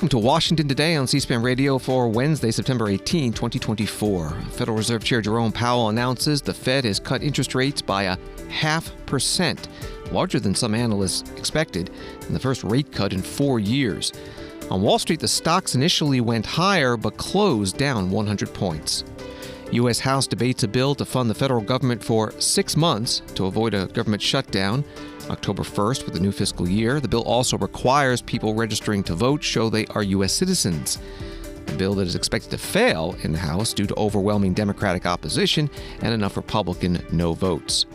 Welcome to Washington Today on C-SPAN Radio for Wednesday, September 18, 2024. Federal Reserve Chair Jerome Powell announces the Fed has cut interest rates by 0.5%, larger than some analysts expected, and the first rate cut in 4 years. On Wall Street, the stocks initially went higher but closed down 100 points. U.S. House debates a bill to fund the federal government for 6 months to avoid a government shutdown. October 1st with the new fiscal year. The bill also requires people registering to vote show they are U.S. citizens. A bill that is expected to fail in the House due to overwhelming Democratic opposition and enough Republican no votes.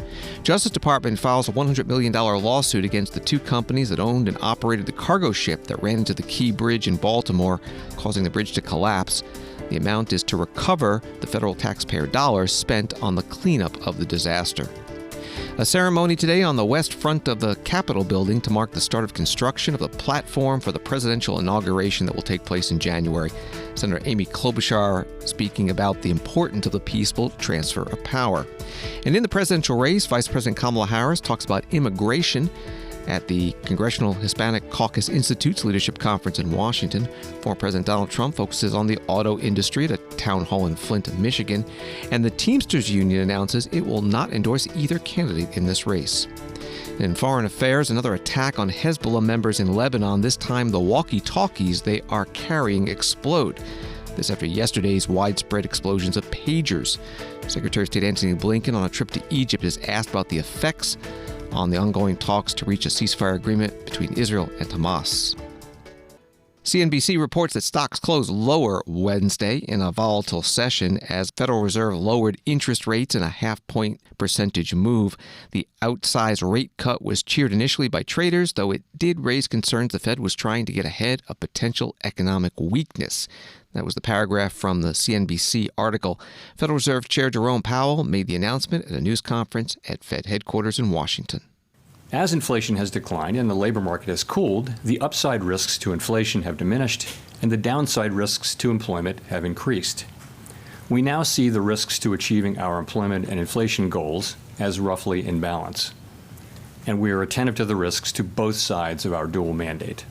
Justice Department files a $100 million lawsuit against the two companies that owned and operated the cargo ship that ran into the Key Bridge in Baltimore, causing the bridge to collapse. The amount is to recover the federal taxpayer dollars spent on the cleanup of the disaster. A ceremony today on the west front of the Capitol building to mark the start of construction of the platform for the presidential inauguration that will take place in January. Senator Amy Klobuchar speaking about the importance of the peaceful transfer of power. And in the presidential race, Vice President Kamala Harris talks about immigration at the Congressional Hispanic Caucus Institute's leadership conference in Washington. Former President Donald Trump focuses on the auto industry at a town hall in Flint, Michigan. And the Teamsters union announces it will not endorse either candidate in this race. In foreign affairs, another attack on Hezbollah members in Lebanon. This time the walkie-talkies they are carrying explode. This after yesterday's widespread explosions of pagers. Secretary of State Antony Blinken on a trip to Egypt is asked about the effects on the ongoing talks to reach a ceasefire agreement between Israel and Hamas. CNBC reports that stocks closed lower Wednesday in a volatile session as Federal Reserve lowered interest rates in a half-point percentage move. The outsized rate cut was cheered initially by traders, though it did raise concerns the Fed was trying to get ahead of potential economic weakness. That was the paragraph from the CNBC article. Federal Reserve Chair Jerome Powell made the announcement at a news conference at Fed headquarters in Washington. As inflation has declined and the labor market has cooled, the upside risks to inflation have diminished and the downside risks to employment have increased. We now see the risks to achieving our employment and inflation goals as roughly in balance. And we are attentive to the risks to both sides of our dual mandate.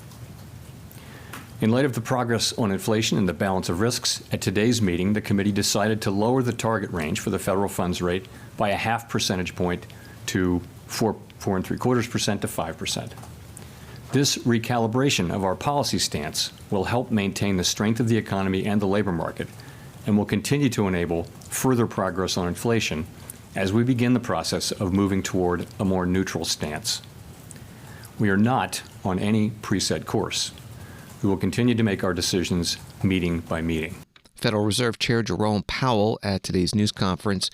In light of the progress on inflation and the balance of risks, at today's meeting, the committee decided to lower the target range for the federal funds rate by a half percentage point to 4.75% to 5%. This recalibration of our policy stance will help maintain the strength of the economy and the labor market and will continue to enable further progress on inflation as we begin the process of moving toward a more neutral stance. We are not on any preset course. We will continue to make our decisions meeting by meeting. Federal Reserve Chair Jerome Powell at today's news conference.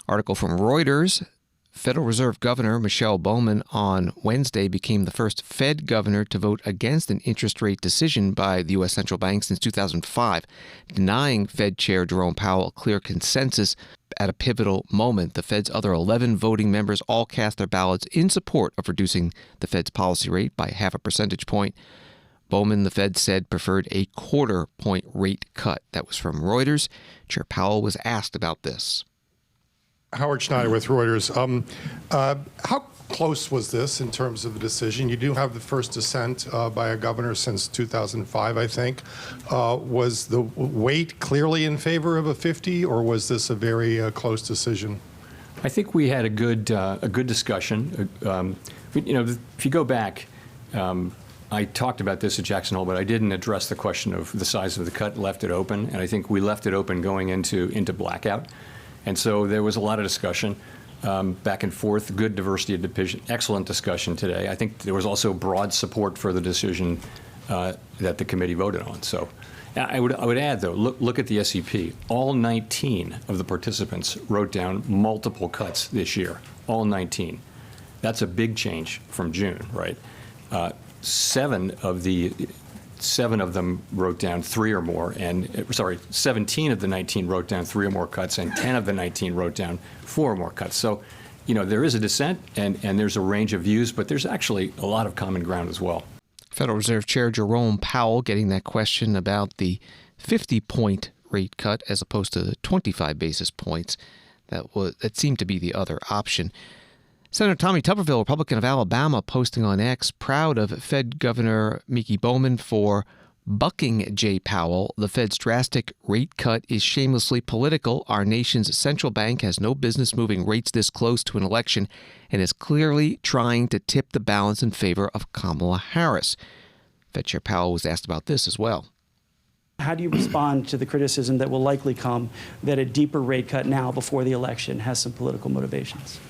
Article from Reuters. Federal Reserve Governor Michelle Bowman on Wednesday became the first Fed governor to vote against an interest rate decision by the U.S. Central Bank since 2005, denying Fed Chair Jerome Powell a clear consensus at a pivotal moment. The Fed's other 11 voting members all cast their ballots in support of reducing the Fed's policy rate by half a percentage point. Bowman, the Fed said, preferred a quarter-point rate cut. That was from Reuters. Chair Powell was asked about this. Howard Schneider with Reuters. How close was this in terms of the decision? You do have the first dissent by a governor since 2005, I think. Was the weight clearly in favor of a 50, or was this a very close decision? I think we had a good discussion. If you go back, I talked about this at Jackson Hole, but I didn't address the question of the size of the cut, left it open, and I think we left it open going into blackout. And so there was a lot of discussion back and forth, good diversity of division, excellent discussion today. I think there was also broad support for the decision that the committee voted on. So I would add, though, look at the SEP. All 19 of the participants wrote down multiple cuts this year, all 19. That's a big change from June, right? 7 of them wrote down 3 or more, 17 of the 19 wrote down 3 or more cuts, and 10 of the 19 wrote down 4 or more cuts. So, there is a dissent, and there's a range of views, but there's actually a lot of common ground as well. Federal Reserve Chair Jerome Powell getting that question about the 50-point rate cut as opposed to the 25 basis points. That seemed to be the other option. Senator Tommy Tuberville, Republican of Alabama, posting on X, proud of Fed Governor Mickey Bowman for Bucking Jay Powell, the Fed's drastic rate cut is shamelessly political. Our nation's central bank has no business moving rates this close to an election and is clearly trying to tip the balance in favor of Kamala Harris. Fed Chair Powell was asked about this as well. How do you respond to the criticism that will likely come that a deeper rate cut now before the election has some political motivations?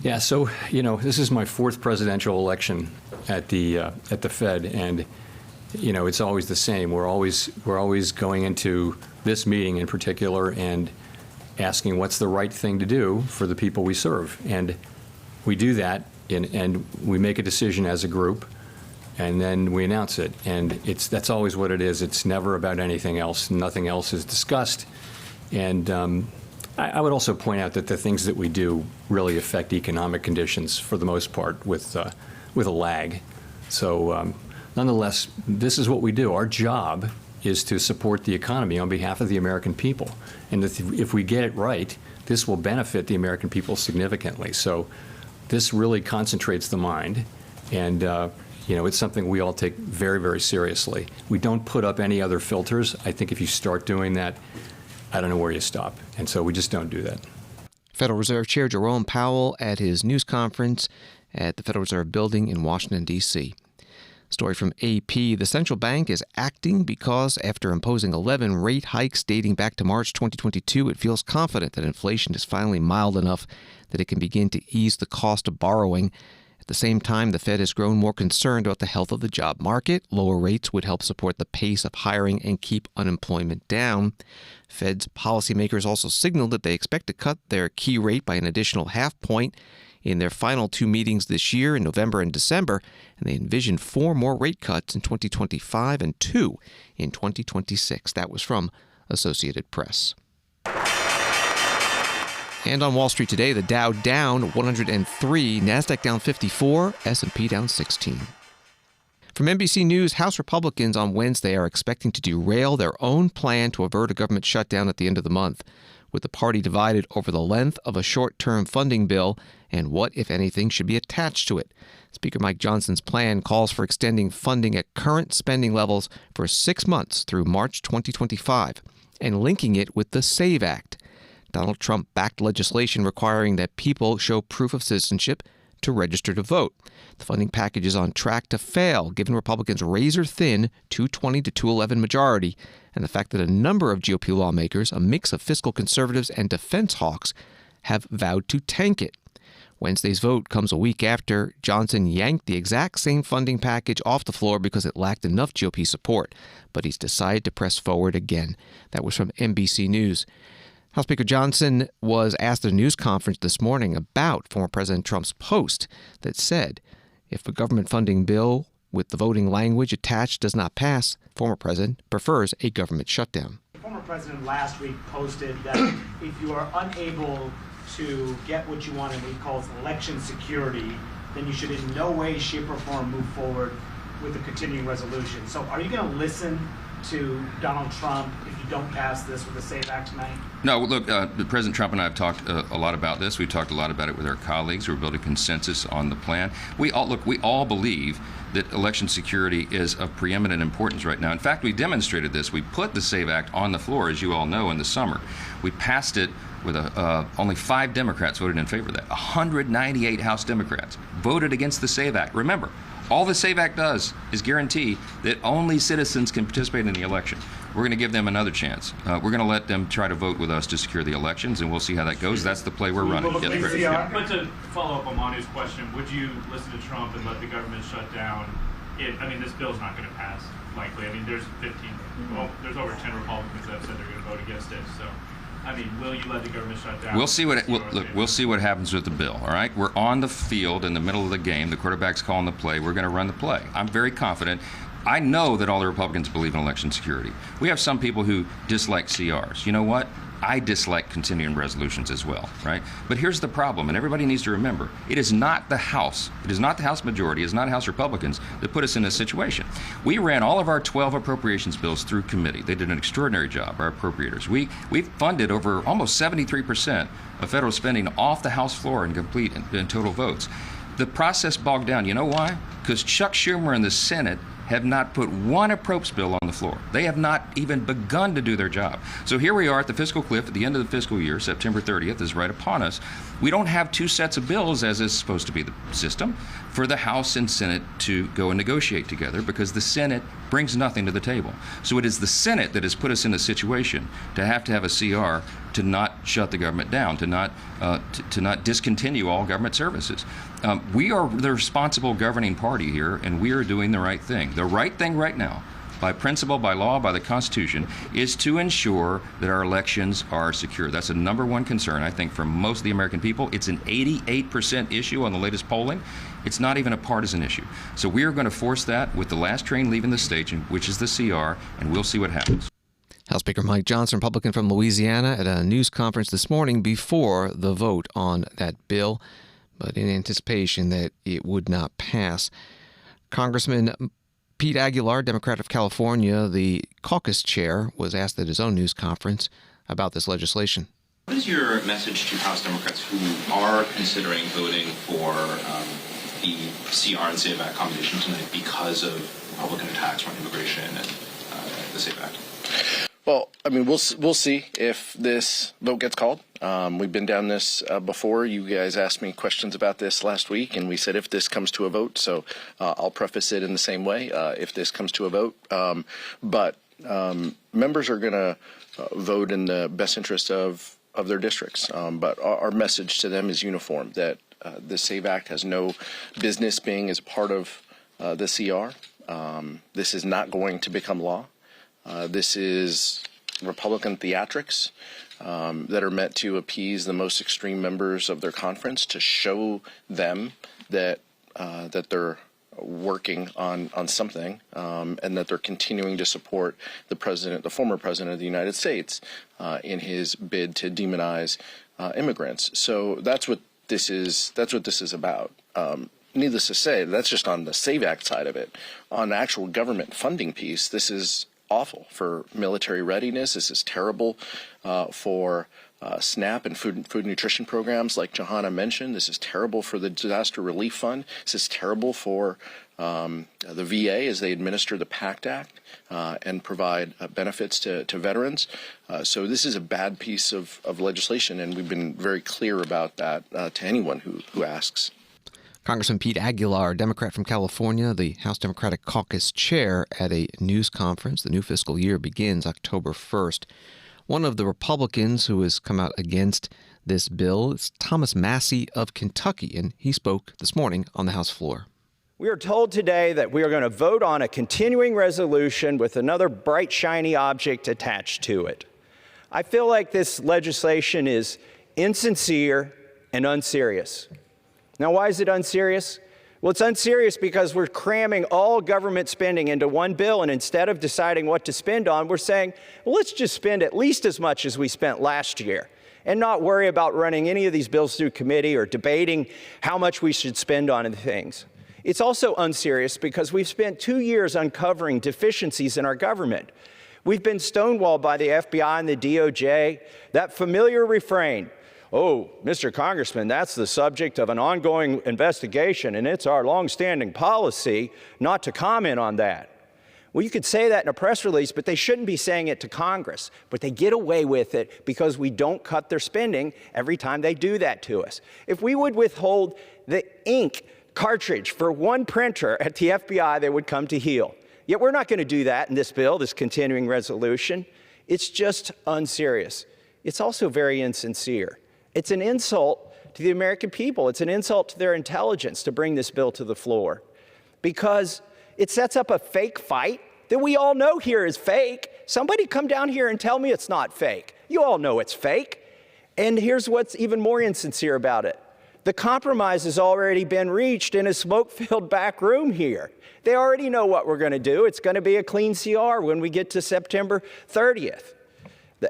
Yeah, so, this is my fourth presidential election at the Fed, and it's always the same. We're always going into this meeting in particular and asking what's the right thing to do for the people we serve. And we do that, and we make a decision as a group, and then we announce it. And that's always what it is. It's never about anything else. Nothing else is discussed. And I would also point out that the things that we do really affect economic conditions for the most part with a lag. So nonetheless, this is what we do. Our job is to support the economy on behalf of the American people. And if we get it right, this will benefit the American people significantly. So this really concentrates the mind. And it's something we all take very, very seriously. We don't put up any other filters. I think if you start doing that, I don't know where you stop. And so we just don't do that. Federal Reserve Chair Jerome Powell at his news conference at the Federal Reserve Building in Washington, D.C. Story from AP. The central bank is acting because after imposing 11 rate hikes dating back to March 2022, it feels confident that inflation is finally mild enough that it can begin to ease the cost of borrowing. At the same time, the Fed has grown more concerned about the health of the job market. Lower rates would help support the pace of hiring and keep unemployment down. Fed's policymakers also signaled that they expect to cut their key rate by an additional half point in their final two meetings this year in November and December, and they envision 4 more rate cuts in 2025 and 2 in 2026. That was from Associated Press. And on Wall Street today, the Dow down 103, NASDAQ down 54, S&P down 16. From NBC News, House Republicans on Wednesday are expecting to derail their own plan to avert a government shutdown at the end of the month, with the party divided over the length of a short-term funding bill and what, if anything, should be attached to it. Speaker Mike Johnson's plan calls for extending funding at current spending levels for 6 months through March 2025 and linking it with the SAVE Act. Donald Trump backed legislation requiring that people show proof of citizenship to register to vote. The funding package is on track to fail, given Republicans' razor-thin 220 to 211 majority, and the fact that a number of GOP lawmakers, a mix of fiscal conservatives and defense hawks, have vowed to tank it. Wednesday's vote comes a week after Johnson yanked the exact same funding package off the floor because it lacked enough GOP support, but he's decided to press forward again. That was from NBC News. House Speaker Johnson was asked at a news conference this morning about former President Trump's post that said, if a government funding bill with the voting language attached does not pass, former president prefers a government shutdown. The former president last week posted that if you are unable to get what you want in what he calls election security, then you should in no way, shape, or form move forward with the continuing resolution. So are you going to listen to Donald Trump if you don't pass this with the SAVE Act tonight? No, look, President Trump and I have talked a lot about this. We've talked a lot about it with our colleagues. We're building consensus on the plan. We all believe that election security is of preeminent importance right now. In fact, we demonstrated this. We put the SAVE Act on the floor, as you all know, in the summer. We passed it with only 5 Democrats voted in favor of that. 198 House Democrats voted against the SAVE Act. Remember, all the SAVE Act does is guarantee that only citizens can participate in the election. We're going to give them another chance. We're going to let them try to vote with us to secure the elections, and we'll see how that goes. That's the play we're running. But to follow up on Manu's question, would you listen to Trump and let the government shut down? This bill's not going to pass, likely. There's there's over 10 Republicans that have said they're going to vote against it. So, will you let the government shut down? We'll see we'll see what happens with the bill, all right? We're on the field in the middle of the game. The quarterback's calling the play. We're going to run the play. I'm very confident. I know that all the Republicans believe in election security. We have some people who dislike CRs. You know what? I dislike continuing resolutions as well, right? But here's the problem, and everybody needs to remember, it is not the House. It is not the House majority. It is not House Republicans that put us in this situation. We ran all of our 12 appropriations bills through committee. They did an extraordinary job, our appropriators. We've funded over almost 73% of federal spending off the House floor in complete and total votes. The process bogged down. You know why? Because Chuck Schumer in the Senate have not put one appropriations bill on the floor. They have not even begun to do their job. So here we are at the fiscal cliff at the end of the fiscal year. September 30th is right upon us. We don't have two sets of bills, as is supposed to be the system, for the House and Senate to go and negotiate together, because the Senate brings nothing to the table. So it is the Senate that has put us in a situation to have a CR to not shut the government down, to not discontinue all government services. We are the responsible governing party here, and we are doing the right thing. The right thing right now, by principle, by law, by the Constitution, is to ensure that our elections are secure. That's the number one concern, I think, for most of the American people. It's an 88% issue on the latest polling. It's not even a partisan issue. So we are going to force that with the last train leaving the station, which is the CR, and we'll see what happens. House Speaker Mike Johnson, Republican from Louisiana, at a news conference this morning before the vote on that bill, but in anticipation that it would not pass. Congressman Pete Aguilar, Democrat of California, the caucus chair, was asked at his own news conference about this legislation. What is your message to House Democrats who are considering voting for the CR and SAVE Act combination tonight because of Republican attacks on immigration and the SAVE Act? Well, I mean, we'll see if this vote gets called. We've been down this before. You guys asked me questions about this last week, and we said if this comes to a vote. So I'll preface it in the same way, if this comes to a vote. But members are going to vote in the best interest of their districts. But our message to them is uniform, that the SAVE Act has no business being as a part of the CR. This is not going to become law. This is Republican theatrics that are meant to appease the most extreme members of their conference, to show them that they're working on something, and that they're continuing to support the former president of the United States, in his bid to demonize immigrants. So that's what this is. That's what this is about. Needless to say, that's just on the SAVE Act side of it. On the actual government funding piece, this is awful for military readiness. This is terrible for SNAP and food nutrition programs like Johanna mentioned. This is terrible for the Disaster Relief Fund. This is terrible for the VA as they administer the PACT Act and provide benefits to veterans. So this is a bad piece of legislation, and we've been very clear about that to anyone who asks. Congressman Pete Aguilar, Democrat from California, the House Democratic Caucus chair, at a news conference. The new fiscal year begins October 1st. One of the Republicans who has come out against this bill is Thomas Massie of Kentucky, and he spoke this morning on the House floor. We are told today that we are going to vote on a continuing resolution with another bright, shiny object attached to it. I feel like this legislation is insincere and unserious. Now, why is it unserious? Well, it's unserious because we're cramming all government spending into one bill, and instead of deciding what to spend on, we're saying, well, let's just spend at least as much as we spent last year and not worry about running any of these bills through committee or debating how much we should spend on things. It's also unserious because we've spent 2 years uncovering deficiencies in our government. We've been stonewalled by the FBI and the DOJ. That familiar refrain, "Oh, Mr. Congressman, that's the subject of an ongoing investigation, and it's our longstanding policy not to comment on that." Well, you could say that in a press release, but they shouldn't be saying it to Congress. But they get away with it because we don't cut their spending every time they do that to us. If we would withhold the ink cartridge for one printer at the FBI, they would come to heel. Yet we're not going to do that in this bill, this continuing resolution. It's just unserious. It's also very insincere. It's an insult to the American people. It's an insult to their intelligence to bring this bill to the floor, because it sets up a fake fight that we all know here is fake. Somebody come down here and tell me it's not fake. You all know it's fake. And here's what's even more insincere about it. The compromise has already been reached in a smoke-filled back room here. They already know what we're going to do. It's going to be a clean CR when we get to September 30th.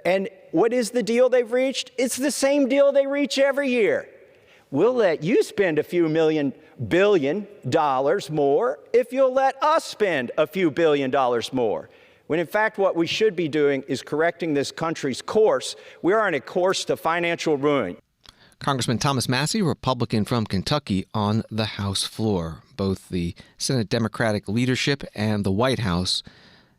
And what is the deal they've reached? It's the same deal they reach every year. We'll let you spend a few billion dollars more if you'll let us spend a few $billion more. When in fact what we should be doing is correcting this country's course. We are on a course to financial ruin. Congressman Thomas Massie, Republican from Kentucky, on the House floor. Both the Senate Democratic leadership and the White House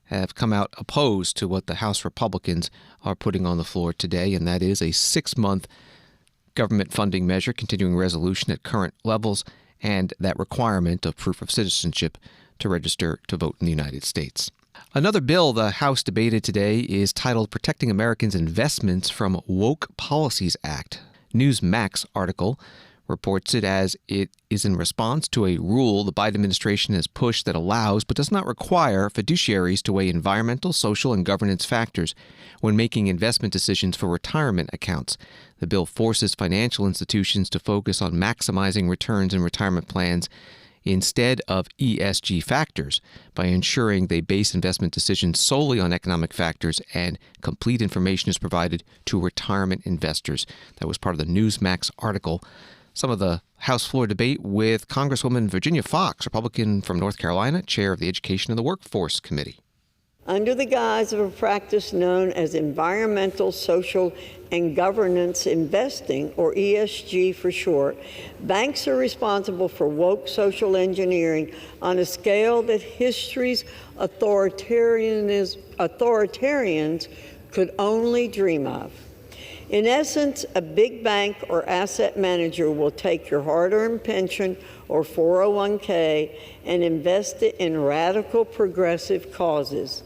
have come out opposed to what the House Republicans are putting on the floor today, and that is a 6-month government funding measure, continuing resolution at current levels, and that requirement of proof of citizenship to register to vote in the United States. Another bill the House debated today is titled Protecting Americans' Investments from Woke Policies Act. Newsmax article reports it as it is in response to a rule the Biden administration has pushed that allows but does not require fiduciaries to weigh environmental, social, and governance factors when making investment decisions for retirement accounts. The bill forces financial institutions to focus on maximizing returns in retirement plans instead of ESG factors by ensuring they base investment decisions solely on economic factors and complete information is provided to retirement investors. That was part of the Newsmax article. Some of the House floor debate with Congresswoman Virginia Foxx, Republican from North Carolina, chair of the Education and the Workforce Committee. Under the guise of a practice known as environmental, social, and governance investing, or ESG for short, banks are responsible for woke social engineering on a scale that history's authoritarians could only dream of. In essence, a big bank or asset manager will take your hard-earned pension or 401k and invest it in radical progressive causes.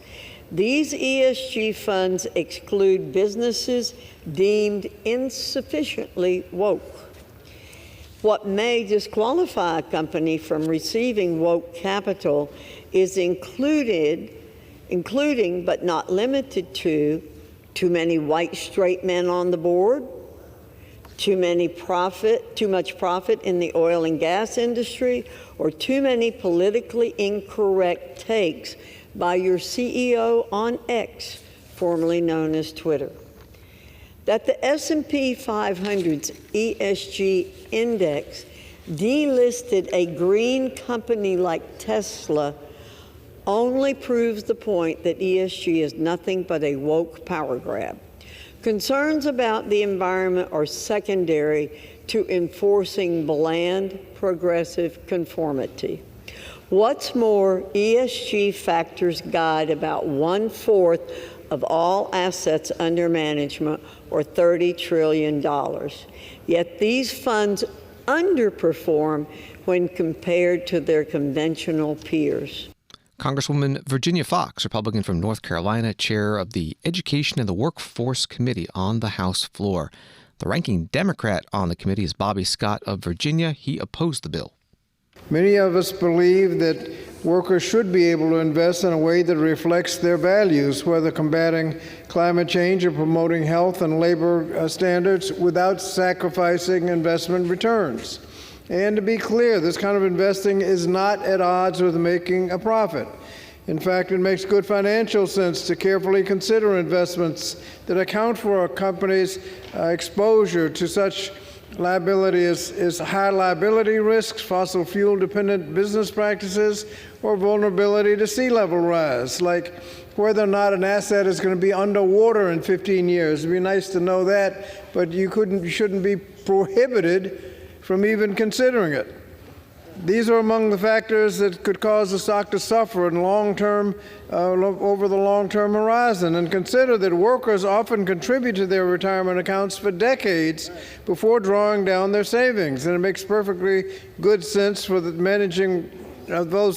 These ESG funds exclude businesses deemed insufficiently woke. What may disqualify a company from receiving woke capital is including but not limited to too many white straight men on the board, too much profit in the oil and gas industry, or too many politically incorrect takes by your CEO on X, formerly known as Twitter. That the S&P 500's ESG index delisted a green company like Tesla only proves the point that ESG is nothing but a woke power grab. Concerns about the environment are secondary to enforcing bland, progressive conformity. What's more, ESG factors guide about 1/4 of all assets under management, or $30 trillion. Yet these funds underperform when compared to their conventional peers. Congresswoman Virginia Foxx, Republican from North Carolina, chair of the Education and the Workforce Committee on the House floor. The ranking Democrat on the committee is Bobby Scott of Virginia. He opposed the bill. Many of us believe that workers should be able to invest in a way that reflects their values, whether combating climate change or promoting health and labor standards without sacrificing investment returns. And to be clear, this kind of investing is not at odds with making a profit. In fact, it makes good financial sense to carefully consider investments that account for a company's exposure to such liability as high liability risks, fossil fuel dependent business practices, or vulnerability to sea level rise, like whether or not an asset is going to be underwater in 15 years. It'd be nice to know that, but you shouldn't be prohibited from even considering it. These are among the factors that could cause the stock to suffer in over the long-term horizon. And consider that workers often contribute to their retirement accounts for decades before drawing down their savings. And it makes perfectly good sense for those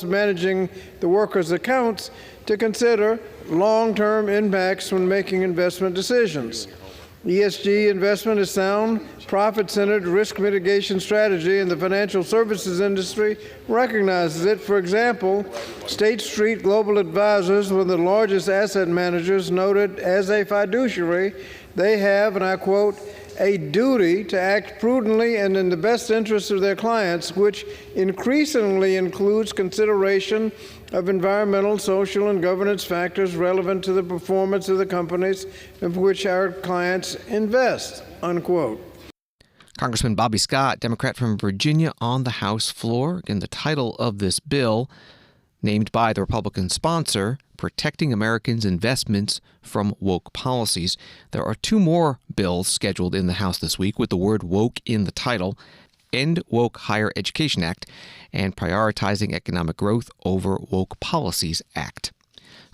managing the workers' accounts to consider long-term impacts when making investment decisions. ESG investment is sound, profit-centered risk mitigation strategy, and the financial services industry recognizes it. For example, State Street Global Advisors, one of the largest asset managers, noted as a fiduciary, they have, and I quote, a duty to act prudently and in the best interest of their clients, which increasingly includes consideration of environmental, social, and governance factors relevant to the performance of the companies in which our clients invest, unquote. Congressman Bobby Scott, Democrat from Virginia, on the House floor. Again, the title of this bill, named by the Republican sponsor, protecting Americans' investments from woke policies. There are two more bills scheduled in the House this week with the word woke in the title: End Woke Higher Education Act and Prioritizing Economic Growth Over Woke Policies Act.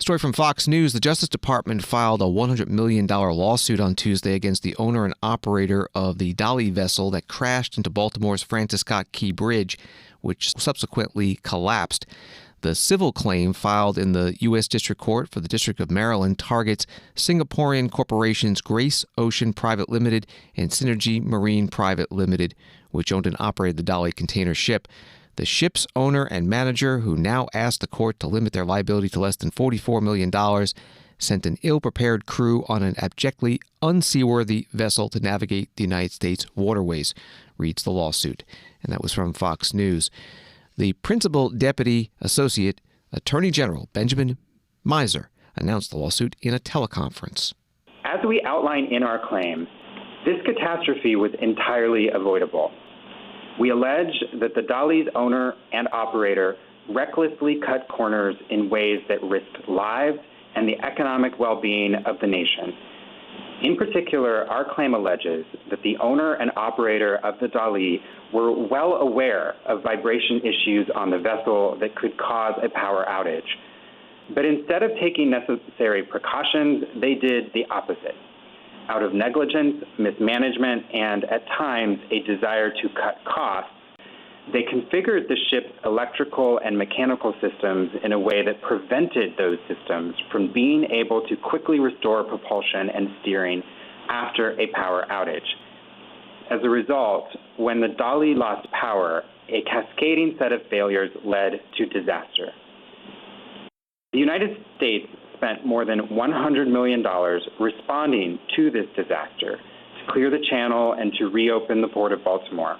Story from Fox News. The Justice Department filed a $100 million lawsuit on Tuesday against the owner and operator of the Dali vessel that crashed into Baltimore's Francis Scott Key Bridge, which subsequently collapsed. The civil claim filed in the U.S. District Court for the District of Maryland targets Singaporean corporations Grace Ocean Private Limited and Synergy Marine Private Limited, which owned and operated the Dali container ship. The ship's owner and manager, who now asked the court to limit their liability to less than $44 million, sent an ill-prepared crew on an abjectly unseaworthy vessel to navigate the United States waterways, reads the lawsuit. And that was from Fox News. The Principal Deputy Associate Attorney General Benjamin Miser announced the lawsuit in a teleconference. As we outline in our claim, this catastrophe was entirely avoidable. We allege that the Dali's owner and operator recklessly cut corners in ways that risked lives and the economic well-being of the nation. In particular, our claim alleges that the owner and operator of the Dali were well aware of vibration issues on the vessel that could cause a power outage. But instead of taking necessary precautions, they did the opposite. Out of negligence, mismanagement, and at times a desire to cut costs, they configured the ship's electrical and mechanical systems in a way that prevented those systems from being able to quickly restore propulsion and steering after a power outage. As a result, when the Dali lost power, a cascading set of failures led to disaster. The United States spent more than $100 million responding to this disaster to clear the channel and to reopen the port of Baltimore.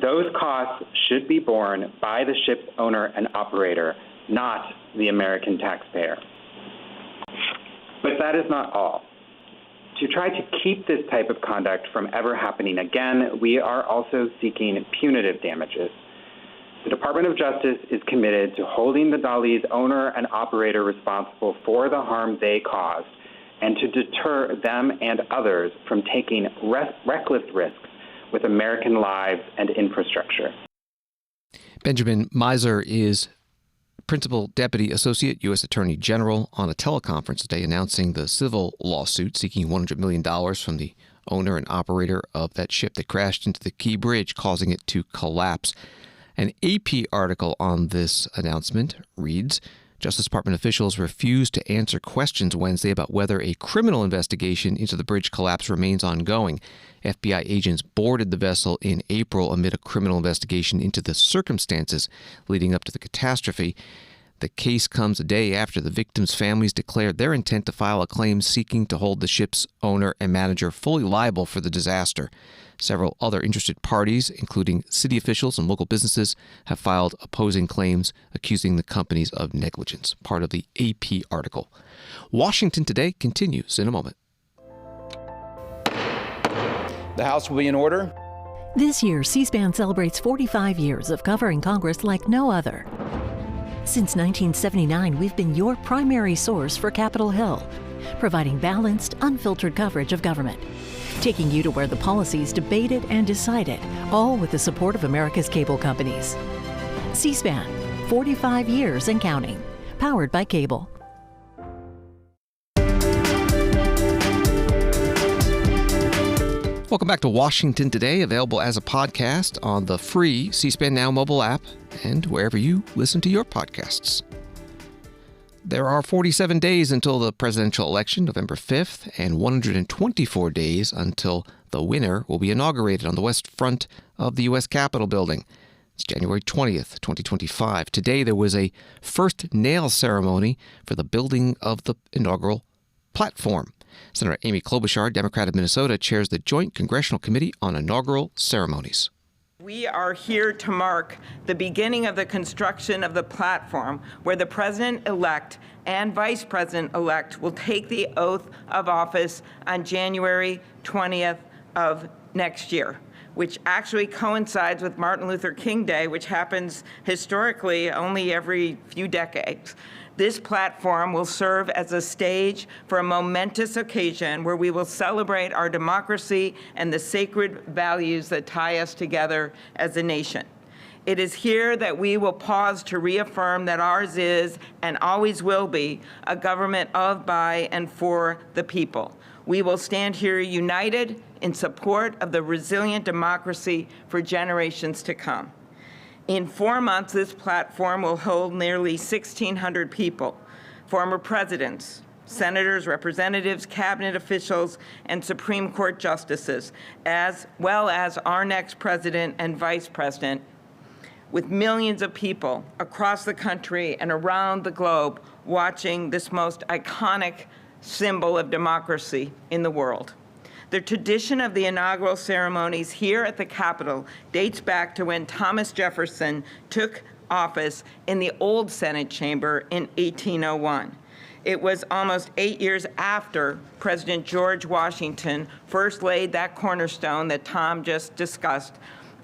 Those costs should be borne by the ship's owner and operator, not the American taxpayer. But that is not all. To try to keep this type of conduct from ever happening again, we are also seeking punitive damages. The Department of Justice is committed to holding the Dali's owner and operator responsible for the harm they caused and to deter them and others from taking reckless risks with American lives and infrastructure. Benjamin Miser is Principal Deputy Associate U.S. Attorney General on a teleconference today announcing the civil lawsuit seeking $100 million from the owner and operator of that ship that crashed into the Key Bridge, causing it to collapse. An AP article on this announcement reads, Justice Department officials refused to answer questions Wednesday about whether a criminal investigation into the bridge collapse remains ongoing. FBI agents boarded the vessel in April amid a criminal investigation into the circumstances leading up to the catastrophe. The case comes a day after the victims' families declared their intent to file a claim seeking to hold the ship's owner and manager fully liable for the disaster. Several other interested parties, including city officials and local businesses, have filed opposing claims accusing the companies of negligence. Part of the AP article. Washington Today continues in a moment. The House will be in order. This year, C-SPAN celebrates 45 years of covering Congress like no other. Since 1979, we've been your primary source for Capitol Hill, providing balanced, unfiltered coverage of government, taking you to where the policy's debated and decided, all with the support of America's cable companies. C-SPAN, 45 years and counting, powered by cable. Welcome back to Washington Today, available as a podcast on the free C-SPAN Now mobile app and wherever you listen to your podcasts. There are 47 days until the presidential election, November 5th, and 124 days until the winner will be inaugurated on the west front of the U.S. Capitol building. It's January 20th, 2025. Today there was a first nail ceremony for the building of the inaugural platform. Senator Amy Klobuchar, Democrat of Minnesota, chairs the Joint Congressional Committee on Inaugural Ceremonies. We are here to mark the beginning of the construction of the platform where the President-elect and Vice President-elect will take the oath of office on January 20th of next year, which actually coincides with Martin Luther King Day, which happens historically only every few decades. This platform will serve as a stage for a momentous occasion where we will celebrate our democracy and the sacred values that tie us together as a nation. It is here that we will pause to reaffirm that ours is and always will be a government of, by, and for the people. We will stand here united in support of the resilient democracy for generations to come. In 4 months, this platform will hold nearly 1,600 people, former presidents, senators, representatives, cabinet officials, and Supreme Court justices, as well as our next president and vice president, with millions of people across the country and around the globe watching this most iconic symbol of democracy in the world. The tradition of the inaugural ceremonies here at the Capitol dates back to when Thomas Jefferson took office in the old Senate chamber in 1801. It was almost 8 years after President George Washington first laid that cornerstone that Tom just discussed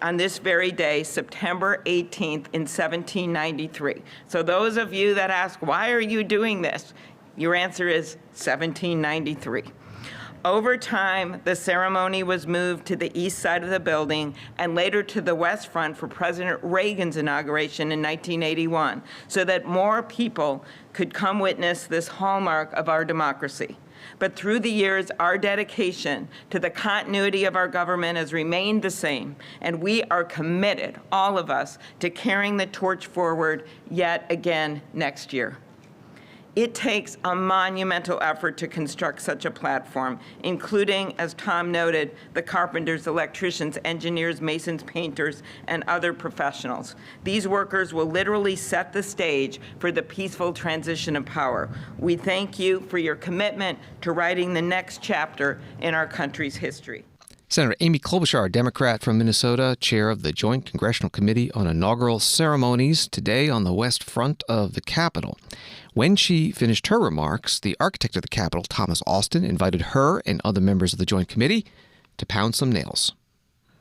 on this very day, September 18th in 1793. So those of you that ask, why are you doing this? Your answer is 1793. Over time, the ceremony was moved to the east side of the building and later to the west front for President Reagan's inauguration in 1981, so that more people could come witness this hallmark of our democracy. But through the years, our dedication to the continuity of our government has remained the same, and we are committed, all of us, to carrying the torch forward yet again next year. It takes a monumental effort to construct such a platform, including, as Tom noted, the carpenters, electricians, engineers, masons, painters, and other professionals. These workers will literally set the stage for the peaceful transition of power. We thank you for your commitment to writing the next chapter in our country's history. Senator Amy Klobuchar, a Democrat from Minnesota, chair of the Joint Congressional Committee on Inaugural Ceremonies, today on the west front of the Capitol. When she finished her remarks, the architect of the Capitol, Thomas Austin, invited her and other members of the Joint Committee to pound some nails.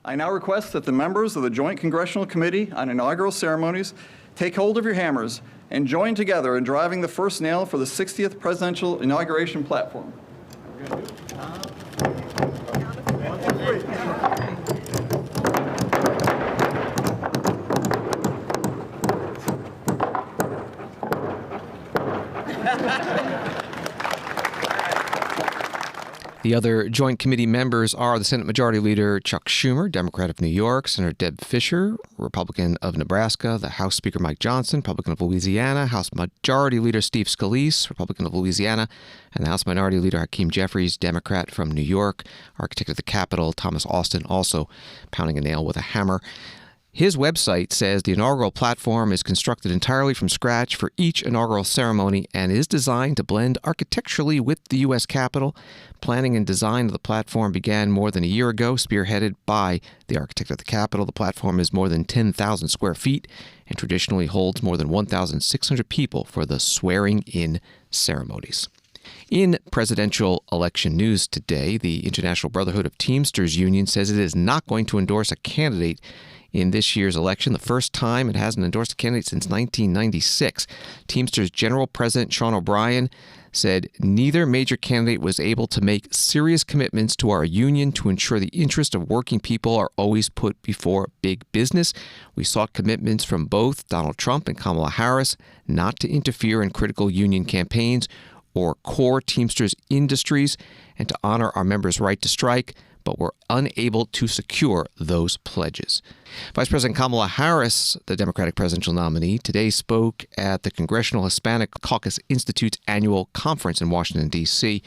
I now request that the members of the Joint Congressional Committee on Inaugural Ceremonies take hold of your hammers and join together in driving the first nail for the 60th presidential inauguration platform. The other Joint Committee members are the Senate Majority Leader Chuck Schumer, Democrat of New York, Senator Deb Fischer, Republican of Nebraska, the House Speaker Mike Johnson, Republican of Louisiana, House Majority Leader Steve Scalise, Republican of Louisiana, and the House Minority Leader Hakeem Jeffries, Democrat from New York, architect of the Capitol, Thomas Austin, also pounding a nail with a hammer. His website says the inaugural platform is constructed entirely from scratch for each inaugural ceremony and is designed to blend architecturally with the U.S. Capitol. Planning and design of the platform began more than a year ago, spearheaded by the architect of the Capitol. The platform is more than 10,000 square feet and traditionally holds more than 1,600 people for the swearing-in ceremonies. In presidential election news today, the International Brotherhood of Teamsters Union says it is not going to endorse a candidate in this year's election, the first time it hasn't endorsed a candidate since 1996. Teamsters General President Sean O'Brien said neither major candidate was able to make serious commitments to our union to ensure the interests of working people are always put before big business. We sought commitments from both Donald Trump and Kamala Harris not to interfere in critical union campaigns or core Teamsters industries and to honor our members' right to strike, but were unable to secure those pledges. Vice President Kamala Harris, the Democratic presidential nominee, today spoke at the Congressional Hispanic Caucus Institute's annual conference in Washington, D.C.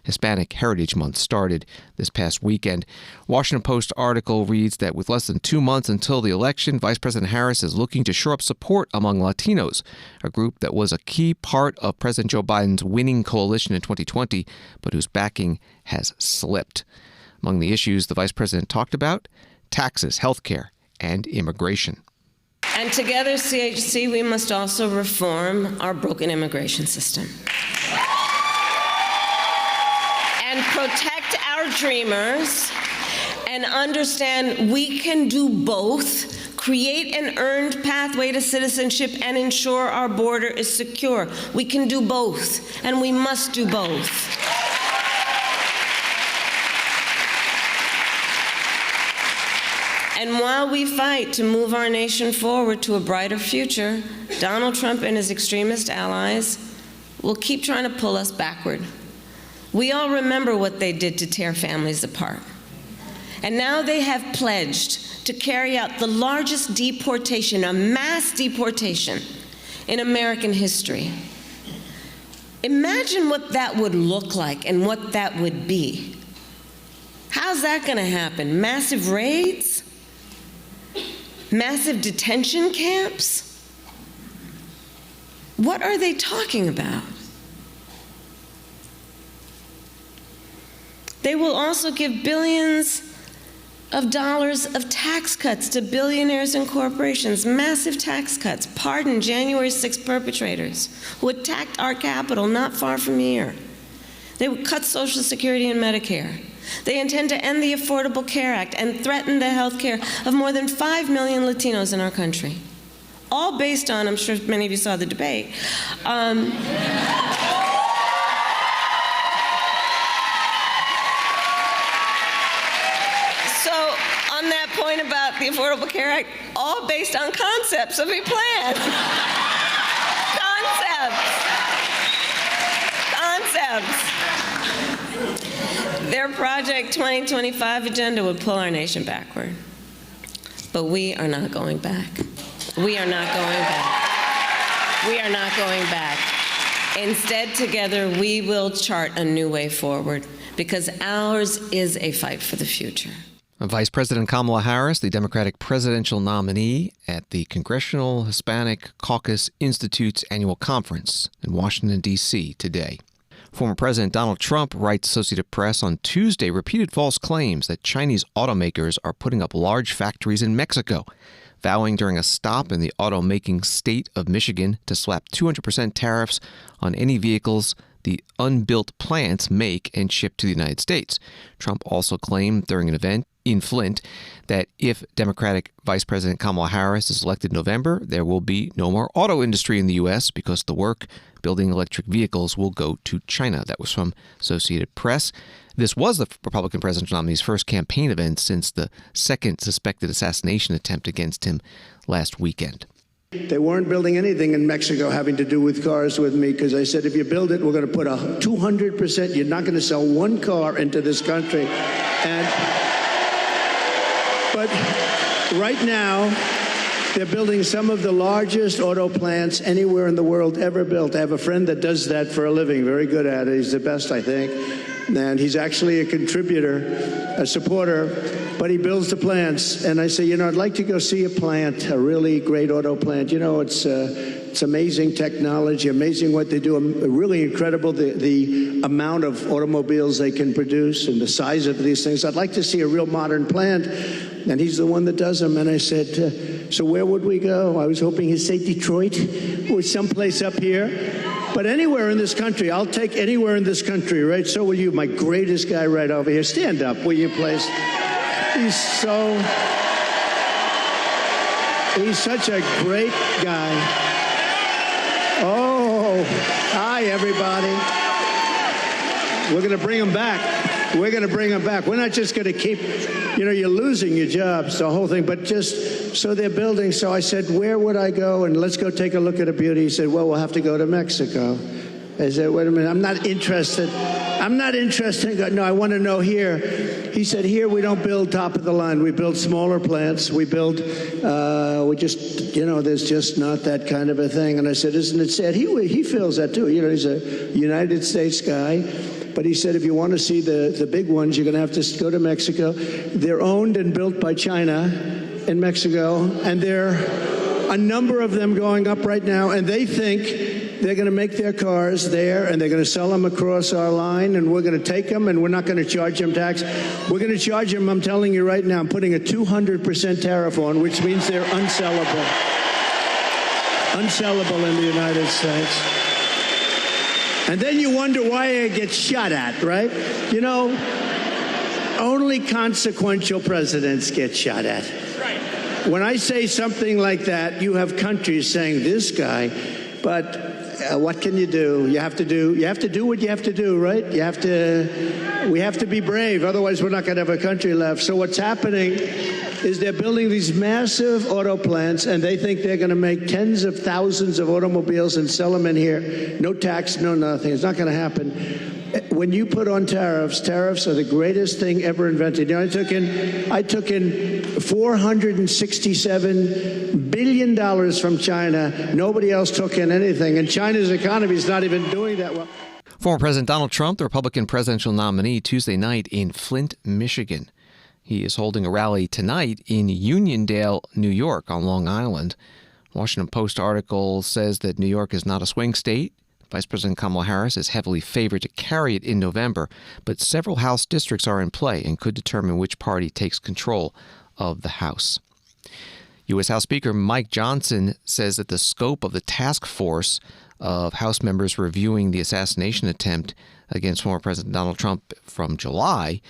Hispanic Heritage Month started this past weekend. Washington Post article reads that with less than 2 months until the election, Vice President Harris is looking to shore up support among Latinos, a group that was a key part of President Joe Biden's winning coalition in 2020, but whose backing has slipped. Among the issues the vice president talked about, taxes, health care, and immigration. And together, CHC, we must also reform our broken immigration system and protect our dreamers and understand we can do both, create an earned pathway to citizenship, and ensure our border is secure. We can do both, and we must do both. And while we fight to move our nation forward to a brighter future, Donald Trump and his extremist allies will keep trying to pull us backward. We all remember what they did to tear families apart. And now they have pledged to carry out the largest deportation, a mass deportation, in American history. Imagine what that would look like and what that would be. How's that going to happen? Massive raids? Massive detention camps? What are they talking about? They will also give billions of dollars of tax cuts to billionaires and corporations, massive tax cuts, pardon January 6th perpetrators who attacked our Capitol not far from here. They would cut Social Security and Medicare. They intend to end the Affordable Care Act and threaten the health care of more than 5 million Latinos in our country. All based on, I'm sure many of you saw the debate, point about the Affordable Care Act, all based on concepts of a plan. Concepts. Their Project 2025 agenda would pull our nation backward. But we are not going back. We are not going back. We are not going back. Instead, together, we will chart a new way forward, because ours is a fight for the future. Vice President Kamala Harris, the Democratic presidential nominee, at the Congressional Hispanic Caucus Institute's annual conference in Washington, D.C. today. Former President Donald Trump, writes Associated Press, on Tuesday repeated false claims that Chinese automakers are putting up large factories in Mexico, vowing during a stop in the automaking state of Michigan to slap 200% tariffs on any vehicles the unbuilt plants make and ship to the United States. Trump also claimed during an event in Flint that if Democratic Vice President Kamala Harris is elected in November, there will be no more auto industry in the U.S. because the work building electric vehicles will go to China. That was from Associated Press. This was the Republican presidential nominee's first campaign event since the second suspected assassination attempt against him last weekend. They weren't building anything in Mexico having to do with cars with me, because I said, if you build it, we're going to put 200%. You're not going to sell one car into this country. But right now, they're building some of the largest auto plants anywhere in the world ever built. I have a friend that does that for a living, very good at it. He's the best, I think. And he's actually a contributor, a supporter, but he builds the plants. And I say, I'd like to go see a plant, a really great auto plant. It's amazing technology, amazing what they do, really incredible, the amount of automobiles they can produce and the size of these things. I'd like to see a real modern plant. And he's the one that does them. And I said, so where would we go? I was hoping he'd say Detroit or someplace up here. But anywhere in this country, I'll take anywhere in this country, right? So will you, my greatest guy right over here. Stand up, will you, please? He's such a great guy. Oh, hi, everybody. We're going to bring him back. We're going to bring him back. We're not just going to keep, you're losing your jobs, the whole thing, but just so they're building. So I said, where would I go? And let's go take a look at a beauty. He said, well, we'll have to go to Mexico. I said, wait a minute, I'm not interested. No, I want to know here. He said, here we don't build top of the line. We build smaller plants. We build, there's just not that kind of a thing. And I said, isn't it sad? He feels that too. He's a United States guy. But he said, if you want to see the big ones, you're going to have to go to Mexico. They're owned and built by China in Mexico, and there are a number of them going up right now, and they think they're going to make their cars there, and they're going to sell them across our line, and we're going to take them, and we're not going to charge them tax. We're going to charge them, I'm telling you right now, I'm putting a 200% tariff on, which means they're unsellable. Unsellable in the United States. And then you wonder why it gets shot at, right? Only consequential presidents get shot at. when I say something like that, you have countries saying this guy, but what can you do? You have to do what you have to do, right? We have to be brave. Otherwise, we're not going to have a country left. So what's happening is they're building these massive auto plants, and they think they're going to make tens of thousands of automobiles and sell them in here. No tax, no nothing. It's not going to happen. When you put on tariffs are the greatest thing ever invented. You know, I took in $467 billion from China. Nobody else took in anything, and China's economy is not even doing that well. Former President Donald Trump, the Republican presidential nominee, Tuesday night in Flint, Michigan. He is holding a rally tonight in Uniondale, New York, on Long Island. Washington Post article says that New York is not a swing state. Vice President Kamala Harris is heavily favored to carry it in November, but several House districts are in play and could determine which party takes control of the House. U.S. House Speaker Mike Johnson says that the scope of the task force of House members reviewing the assassination attempt against former President Donald Trump from July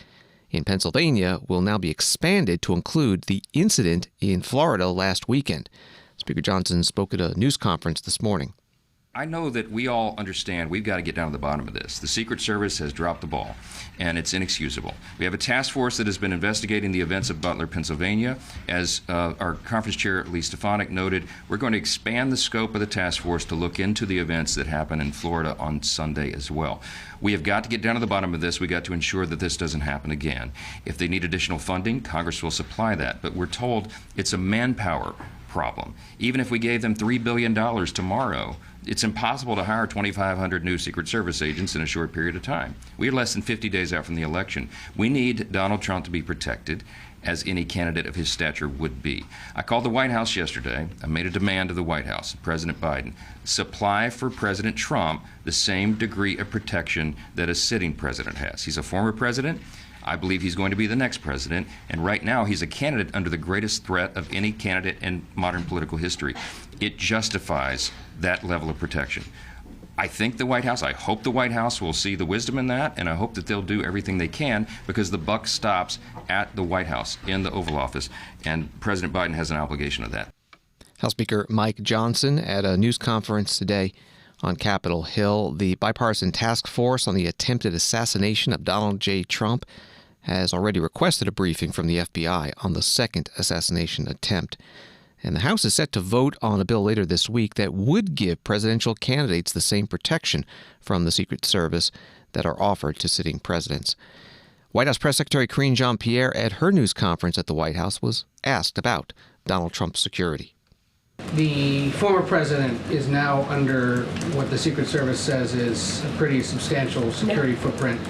in Pennsylvania will now be expanded to include the incident in Florida last weekend. Speaker Johnson spoke at a news conference this morning. I know that we all understand we've got to get down to the bottom of this. The Secret Service has dropped the ball, and it's inexcusable. We have a task force that has been investigating the events of Butler, Pennsylvania. As our conference chair, Lee Stefanik, noted, we're going to expand the scope of the task force to look into the events that happened in Florida on Sunday as well. We have got to get down to the bottom of this. We've got to ensure that this doesn't happen again. If they need additional funding, Congress will supply that. But we're told it's a manpower problem. Even if we gave them $3 billion tomorrow, it's impossible to hire 2,500 new Secret Service agents in a short period of time. We are less than 50 days out from the election. We need Donald Trump to be protected, as any candidate of his stature would be. I called the White House yesterday. I made a demand to the White House, President Biden, supply for President Trump the same degree of protection that a sitting president has. He's a former president. I believe he's going to be the next president, and right now he's a candidate under the greatest threat of any candidate in modern political history. It justifies that level of protection. I think the White House, I hope the White House will see the wisdom in that, and I hope that they'll do everything they can, because the buck stops at the White House, in the Oval Office, and President Biden has an obligation of that. House Speaker Mike Johnson at a news conference today on Capitol Hill. The bipartisan task force on the attempted assassination of Donald J. Trump has already requested a briefing from the FBI on the second assassination attempt. And the House is set to vote on a bill later this week that would give presidential candidates the same protection from the Secret Service that are offered to sitting presidents. White House Press Secretary Karine Jean-Pierre at her news conference at the White House was asked about Donald Trump's security. The former president is now under what the Secret Service says is a pretty substantial security footprint,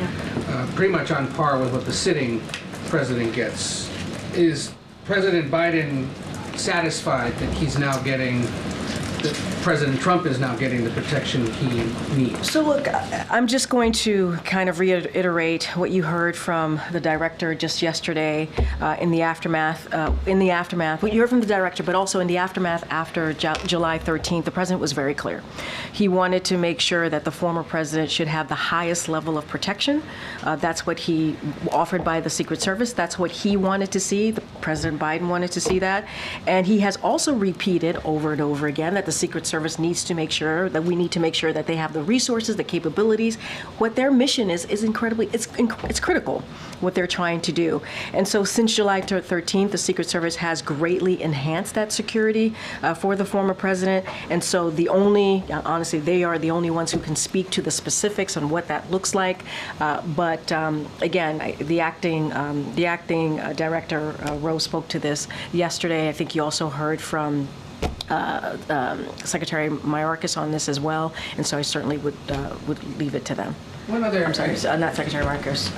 pretty much on par with what the sitting president gets. Is President Biden satisfied that he's now getting, that President Trump is now getting the protection he needs? So look, I'm just going to kind of reiterate what you heard from the director just yesterday in the aftermath, what you heard from the director, but also in the aftermath after July 13th, the president was very clear. He wanted to make sure that the former president should have the highest level of protection. That's what he offered by the Secret Service. That's what he wanted to see. President Biden wanted to see that. And he has also repeated over and over again that the Secret Service needs to make sure that we need to make sure that they have the resources, the capabilities. What their mission is incredibly, it's critical what they're trying to do. And so since July 13th, the Secret Service has greatly enhanced that security for the former president. And so honestly, they are the only ones who can speak to the specifics on what that looks like. But again, the acting director, Rose, spoke to this yesterday. I think you also heard from Secretary Mayorkas on this as well, and so I certainly would leave it to them. I'm sorry, not Secretary Mayorkas,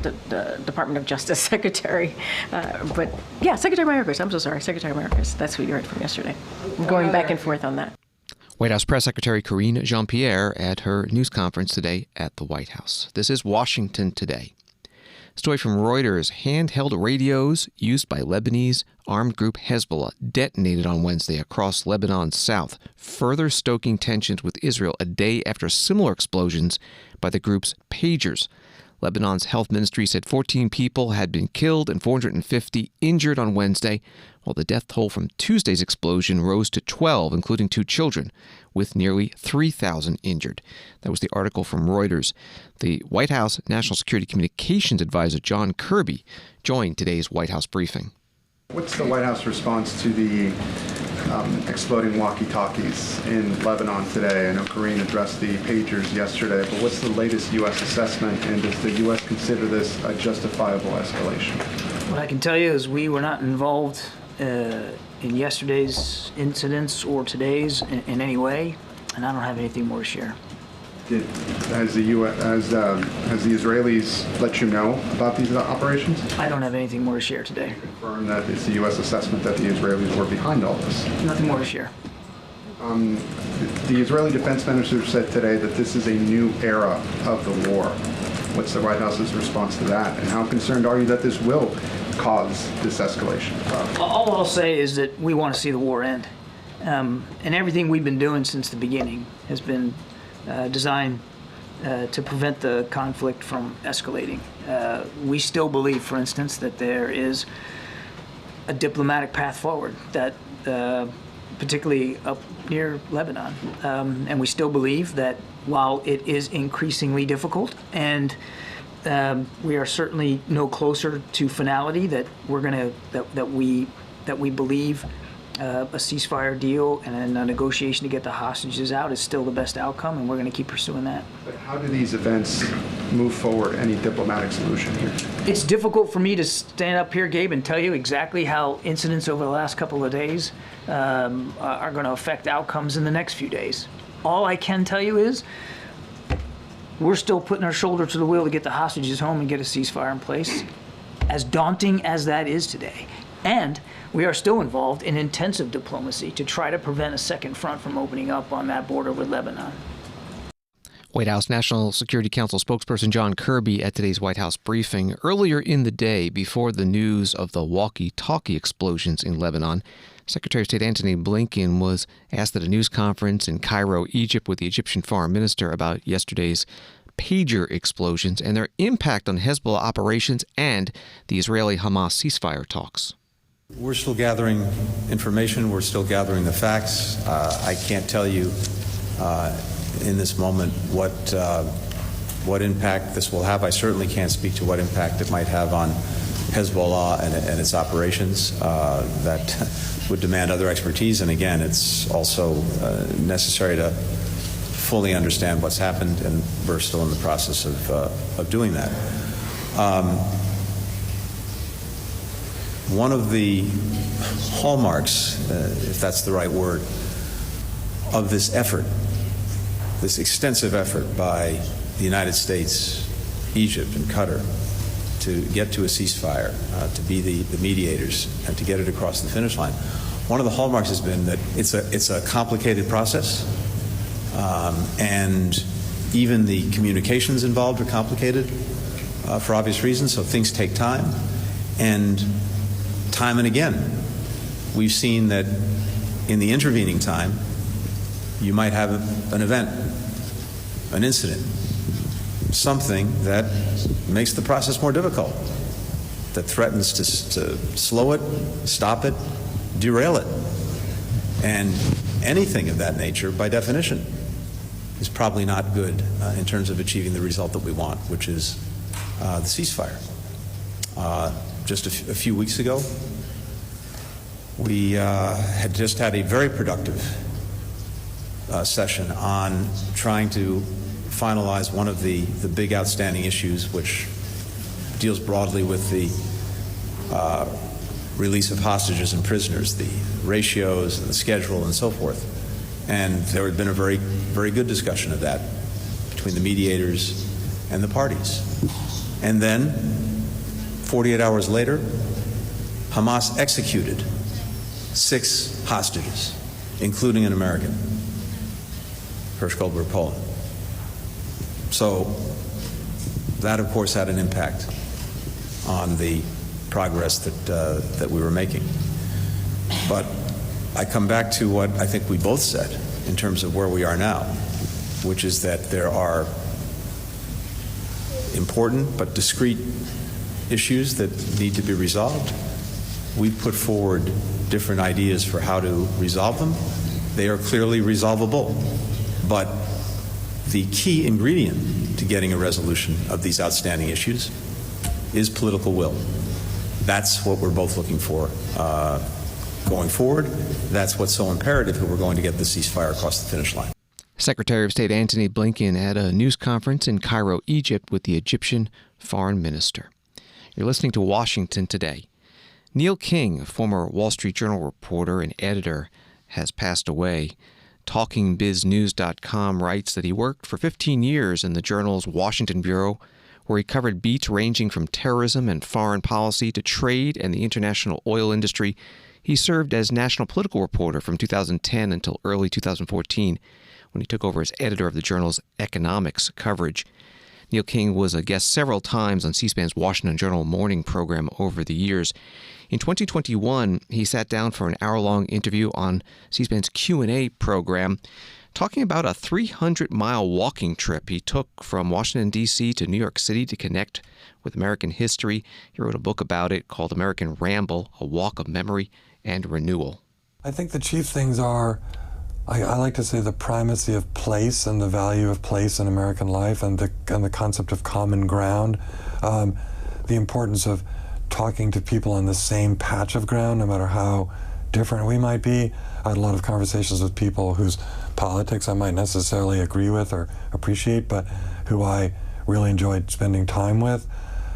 the Department of Justice Secretary, but yeah, Secretary Mayorkas. I'm so sorry, Secretary Mayorkas. That's who you heard from yesterday. I'm going back and forth on that. White House Press Secretary Karine Jean-Pierre at her news conference today at the White House. This is Washington Today. Story from Reuters. Handheld radios used by Lebanese armed group Hezbollah detonated on Wednesday across Lebanon's south, further stoking tensions with Israel a day after similar explosions by the group's pagers Lebanon's health ministry said 14 people had been killed and 450 injured on Wednesday, while the death toll from Tuesday's explosion rose to 12, including 2 children, with nearly 3,000 injured. That was the article from Reuters. The White House National Security Communications Advisor John Kirby joined today's White House briefing. What's the White House response to the exploding walkie-talkies in Lebanon today? I know Karine addressed the pagers yesterday, but what's the latest U.S. assessment, and does the U.S. consider this a justifiable escalation? What I can tell you is we were not involved in yesterday's incidents or today's in any way, and I don't have anything more to share. Has the Israelis let you know about these operations? I don't have anything more to share today. Confirm that it's the U.S. assessment that the Israelis were behind all this. Nothing more to share. The Israeli defense minister said today that this is a new era of the war. What's the White House's response to that? And how concerned are you that this will cause this escalation? All I'll say is that we want to see the war end. And everything we've been doing since the beginning has been designed to prevent the conflict from escalating. We still believe, for instance, that there is a diplomatic path forward, that particularly up near Lebanon. And we still believe that while it is increasingly difficult, and we are certainly no closer to finality, that we're going to that we believe a ceasefire deal and a negotiation to get the hostages out is still the best outcome, and we're going to keep pursuing that. But how do these events move forward any diplomatic solution here? It's difficult for me to stand up here, Gabe, and tell you exactly how incidents over the last couple of days are going to affect outcomes in the next few days. All I can tell you is we're still putting our shoulder to the wheel to get the hostages home and get a ceasefire in place, as daunting as that is today. And we are still involved in intensive diplomacy to try to prevent a second front from opening up on that border with Lebanon. White House National Security Council spokesperson John Kirby at today's White House briefing. Earlier in the day, before the news of the walkie-talkie explosions in Lebanon, Secretary of State Antony Blinken was asked at a news conference in Cairo, Egypt, with the Egyptian foreign minister about yesterday's pager explosions and their impact on Hezbollah operations and the Israeli-Hamas ceasefire talks. We're still gathering information. We're still gathering the facts. I can't tell you in this moment what impact this will have. I certainly can't speak to what impact it might have on Hezbollah and its operations. That would demand other expertise. And again, it's also necessary to fully understand what's happened, and we're still in the process of doing that. One of the hallmarks, if that's the right word, of this effort, this extensive effort by the United States, Egypt, and Qatar to get to a ceasefire, to be the mediators, and to get it across the finish line, one of the hallmarks has been that it's a complicated process, and even the communications involved are complicated for obvious reasons, so things take time. And time and again, we've seen that in the intervening time, you might have an event, an incident, something that makes the process more difficult, that threatens to slow it, stop it, derail it. And anything of that nature, by definition, is probably not good in terms of achieving the result that we want, which is the ceasefire. Just a few weeks ago, we had just had a very productive session on trying to finalize one of the big outstanding issues, which deals broadly with the release of hostages and prisoners, the ratios and the schedule and so forth. And there had been a very, very good discussion of that between the mediators and the parties. And then, 48 hours later, Hamas executed 6 hostages, including an American, Klobuchar, Poland. So that, of course, had an impact on the progress that we were making. But I come back to what I think we both said in terms of where we are now, which is that there are important but discrete issues that need to be resolved. We've put forward different ideas for how to resolve them. They are clearly resolvable, but the key ingredient to getting a resolution of these outstanding issues is political will. That's what we're both looking for going forward. That's what's so imperative if we're going to get the ceasefire across the finish line. Secretary of State Antony Blinken had a news conference in Cairo, Egypt, with the Egyptian foreign minister. You're listening to Washington Today. Neil King, a former Wall Street Journal reporter and editor, has passed away. TalkingBizNews.com writes that he worked for 15 years in the journal's Washington bureau, where he covered beats ranging from terrorism and foreign policy to trade and the international oil industry. He served as national political reporter from 2010 until early 2014, when he took over as editor of the journal's economics coverage. Neil King was a guest several times on C-SPAN's Washington Journal morning program over the years. In 2021, he sat down for an hour-long interview on C-SPAN's Q&A program, talking about a 300-mile walking trip he took from Washington, D.C. to New York City to connect with American history. He wrote a book about it called American Ramble, A Walk of Memory and Renewal. I think the chief things are, I like to say, the primacy of place and the value of place in American life, and the concept of common ground, the importance of talking to people on the same patch of ground, no matter how different we might be. I had a lot of conversations with people whose politics I might necessarily agree with or appreciate, but who I really enjoyed spending time with.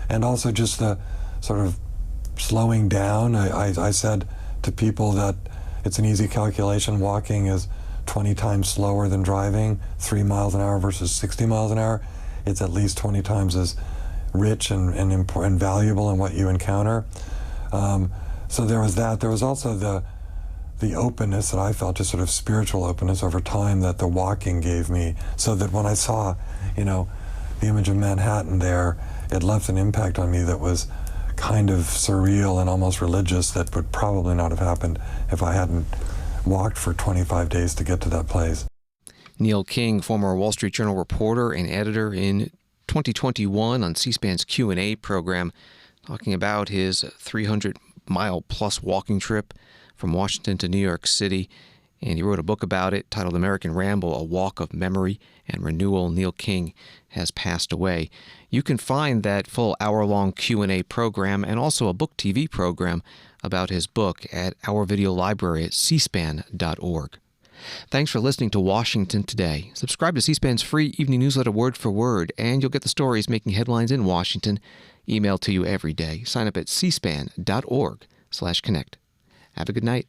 And also just the sort of slowing down. I said to people that it's an easy calculation. Walking is 20 times slower than driving, 3 miles an hour versus 60 miles an hour. It's at least 20 times as rich and valuable in what you encounter. So there was that. There was also the openness that I felt, just sort of spiritual openness over time that the walking gave me, so that when I saw, the image of Manhattan there, it left an impact on me that was kind of surreal and almost religious, that would probably not have happened if I hadn't walked for 25 days to get to that place. Neil King, former Wall Street Journal reporter and editor, in 2021 on C-SPAN's Q&A program, talking about his 300-mile-plus walking trip from Washington to New York City. And he wrote a book about it titled American Ramble, A Walk of Memory and Renewal. Neil King has passed away. You can find that full hour-long Q&A program and also a book TV program about his book at our video library at cspan.org. Thanks for listening to Washington Today. Subscribe to C-SPAN's free evening newsletter Word for Word, and you'll get the stories making headlines in Washington emailed to you every day. Sign up at cspan.org/connect. Have a good night.